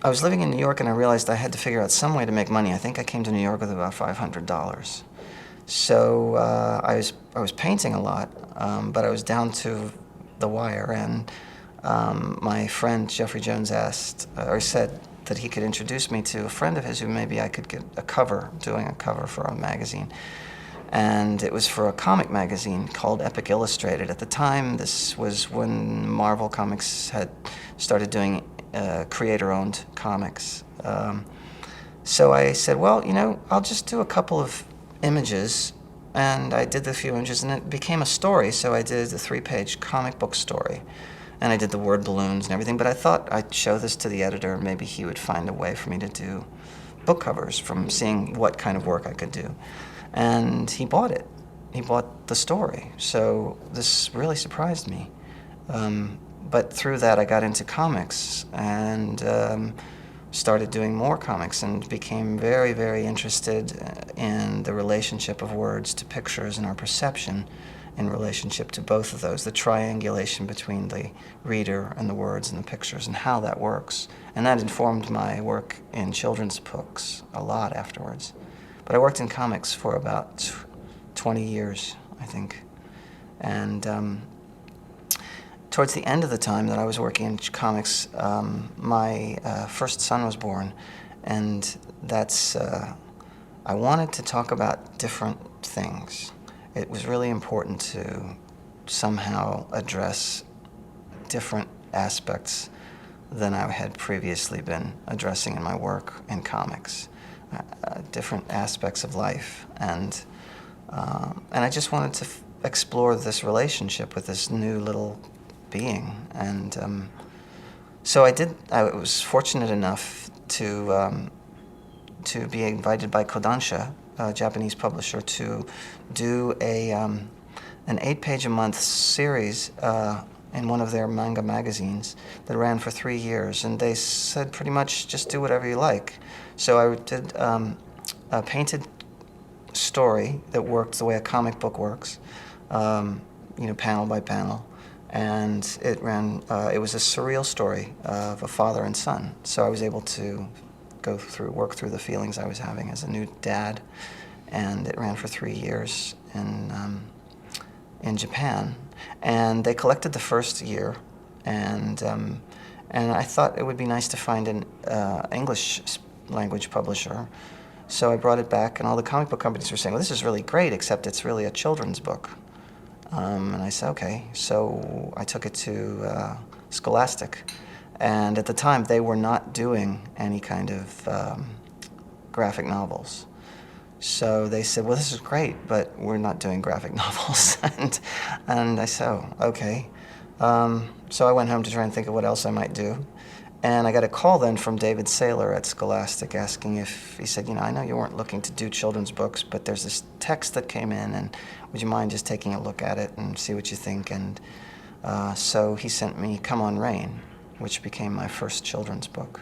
I was living in New York and I realized I had to figure out some way to make money. I think I came to New York with about $500. So I was painting a lot, but I was down to the wire, and my friend Jeffrey Jones asked, or said that he could introduce me to a friend of his who maybe I could get a cover, doing a cover for a magazine. And it was for a comic magazine called Epic Illustrated. At the time, this was when Marvel Comics had started doing creator-owned comics. So I said, well, you know, I'll just do a couple of images, and I did the few images, and it became a story. So I did a 3-page comic book story, and I did the word balloons and everything. But I thought I'd show this to the editor, and maybe he would find a way for me to do book covers from seeing what kind of work I could do. And he bought it. He bought the story. So this really surprised me. But through that, I got into comics and started doing more comics and became very, very interested in the relationship of words to pictures and our perception in relationship to both of those, the triangulation between the reader and the words and the pictures and how that works. And that informed my work in children's books a lot afterwards. But I worked in comics for about 20 years, I think. And towards the end of the time that I was working in comics, my first son was born, and that's, I wanted to talk about different things. It was really important to somehow address different aspects than I had previously been addressing in my work in comics. Different aspects of life, and I just wanted to explore this relationship with this new little being, and so I did. I was fortunate enough to be invited by Kodansha, a Japanese publisher, to do an 8-page-a-month series in one of their manga magazines that ran for 3 years, and they said pretty much just do whatever you like. So I did a painted story that worked the way a comic book works, you know, panel by panel, and it ran. It was a surreal story of a father and son. So I was able to work through the feelings I was having as a new dad, and it ran for 3 years in Japan. And they collected the first year, and I thought it would be nice to find an English language publisher. So I brought it back, and all the comic book companies were saying, well, this is really great, except it's really a children's book. And I said, okay. So I took it to Scholastic. And at the time, they were not doing any kind of graphic novels. So they said, well, this is great, but we're not doing graphic novels. and I said, oh, okay. So I went home to try and think of what else I might do. And I got a call then from David Saylor at Scholastic asking if, he said, you know, I know you weren't looking to do children's books, but there's this text that came in, and would you mind just taking a look at it and see what you think? And so he sent me Come On Rain, which became my first children's book.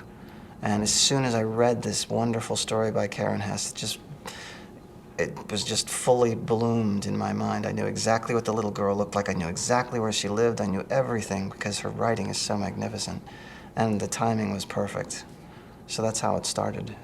And as soon as I read this wonderful story by Karen Hess, it was just fully bloomed in my mind. I knew exactly what the little girl looked like. I knew exactly where she lived. I knew everything because her writing is so magnificent. And the timing was perfect. So that's how it started.